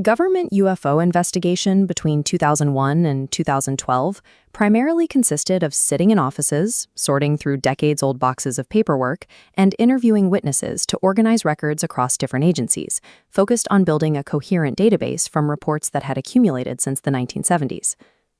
Government UFO investigation between 2001 and 2012 primarily consisted of sitting in offices, sorting through decades-old boxes of paperwork, and interviewing witnesses to organize records across different agencies, focused on building a coherent database from reports that had accumulated since the 1970s.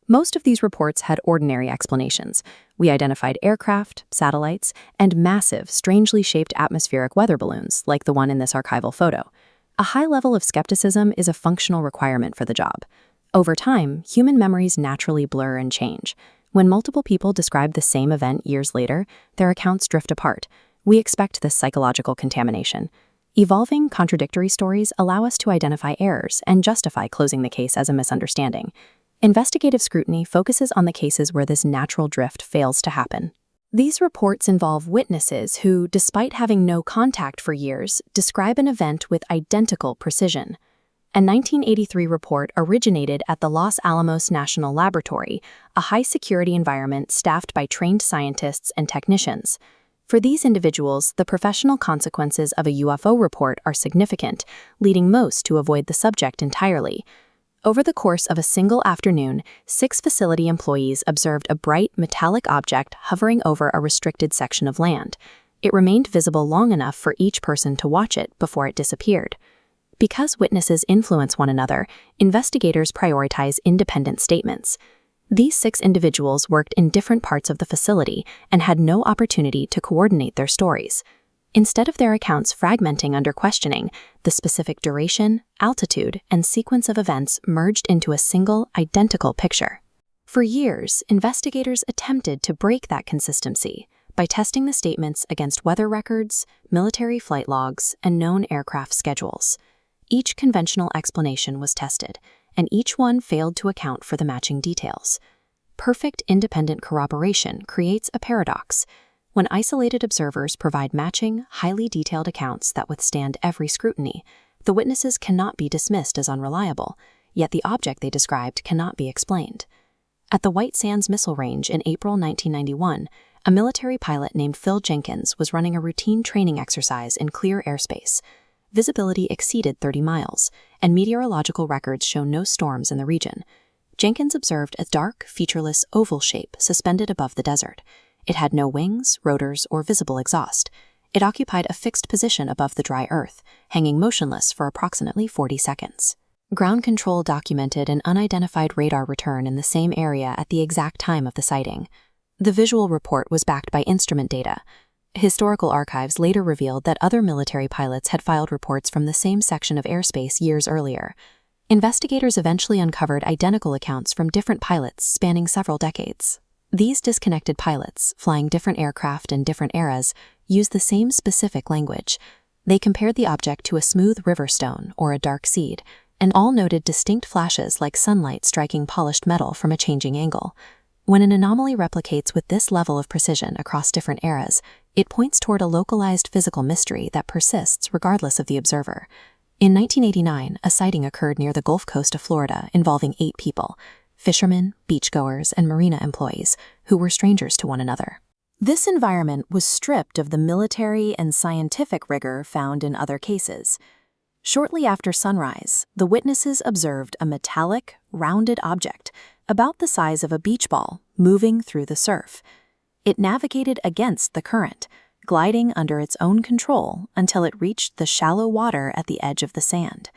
Most of these reports had ordinary explanations. We identified aircraft, satellites, and massive, strangely shaped atmospheric weather balloons, like the one in this archival photo. A high level of skepticism is a functional requirement for the job. Over time, human memories naturally blur and change. When multiple people describe the same event years later, their accounts drift apart. We expect this psychological contamination. Evolving, contradictory stories allow us to identify errors and justify closing the case as a misunderstanding. Investigative scrutiny focuses on the cases where this natural drift fails to happen. These reports involve witnesses who, despite having no contact for years, describe an event with identical precision. A 1983 report originated at the Los Alamos National Laboratory, a high-security environment staffed by trained scientists and technicians. For these individuals, the professional consequences of a UFO report are significant, leading most to avoid the subject entirely. Over the course of a single afternoon, 6 facility employees observed a bright, metallic object hovering over a restricted section of land. It remained visible long enough for each person to watch it before it disappeared. Because witnesses influence one another, investigators prioritize independent statements. These 6 individuals worked in different parts of the facility and had no opportunity to coordinate their stories. Instead of their accounts fragmenting under questioning, the specific duration, altitude, and sequence of events merged into a single, identical picture. For years, investigators attempted to break that consistency by testing the statements against weather records, military flight logs, and known aircraft schedules. Each conventional explanation was tested, and each one failed to account for the matching details. Perfect independent corroboration creates a paradox. When isolated observers provide matching, highly detailed accounts that withstand every scrutiny, the witnesses cannot be dismissed as unreliable, yet the object they described cannot be explained. At the White Sands Missile Range in April 1991, a military pilot named Phil Jenkins was running a routine training exercise in clear airspace. Visibility exceeded 30 miles, and meteorological records show no storms in the region. Jenkins observed a dark, featureless oval shape suspended above the desert. It had no wings, rotors, or visible exhaust. It occupied a fixed position above the dry earth, hanging motionless for approximately 40 seconds. Ground control documented an unidentified radar return in the same area at the exact time of the sighting. The visual report was backed by instrument data. Historical archives later revealed that other military pilots had filed reports from the same section of airspace years earlier. Investigators eventually uncovered identical accounts from different pilots spanning several decades. These disconnected pilots, flying different aircraft in different eras, used the same specific language. They compared the object to a smooth river stone or a dark seed, and all noted distinct flashes like sunlight striking polished metal from a changing angle. When an anomaly replicates with this level of precision across different eras, it points toward a localized physical mystery that persists regardless of the observer. In 1989, a sighting occurred near the Gulf Coast of Florida involving 8 people. Fishermen, beachgoers, and marina employees, who were strangers to one another. This environment was stripped of the military and scientific rigor found in other cases. Shortly after sunrise, the witnesses observed a metallic, rounded object, about the size of a beach ball, moving through the surf. It navigated against the current, gliding under its own control until it reached the shallow water at the edge of the sand.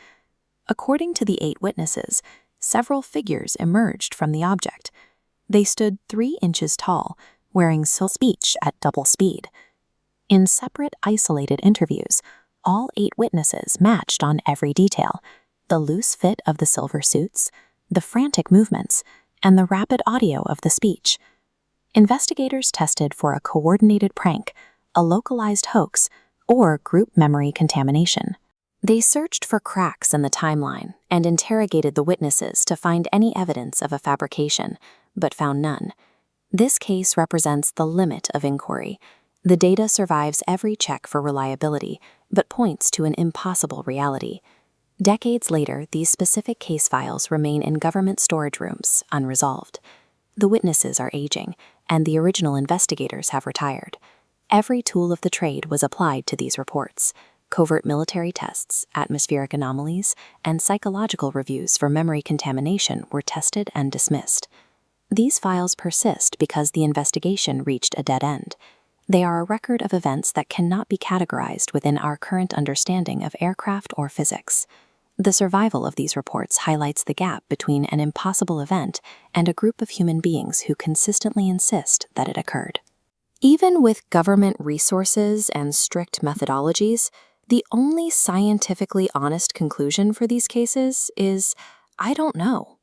According to the 8 witnesses, several figures emerged from the object. They stood 3 inches tall, wearing silk speech at double speed. In separate, isolated interviews, all 8 witnesses matched on every detail: the loose fit of the silver suits, the frantic movements, and the rapid audio of the speech. Investigators tested for a coordinated prank, a localized hoax, or group memory contamination. They searched for cracks in the timeline and interrogated the witnesses to find any evidence of a fabrication, but found none. This case represents the limit of inquiry. The data survives every check for reliability, but points to an impossible reality. Decades later, these specific case files remain in government storage rooms, unresolved. The witnesses are aging, and the original investigators have retired. Every tool of the trade was applied to these reports. Covert military tests, atmospheric anomalies, and psychological reviews for memory contamination were tested and dismissed. These files persist because the investigation reached a dead end. They are a record of events that cannot be categorized within our current understanding of aircraft or physics. The survival of these reports highlights the gap between an impossible event and a group of human beings who consistently insist that it occurred. Even with government resources and strict methodologies, the only scientifically honest conclusion for these cases is, I don't know.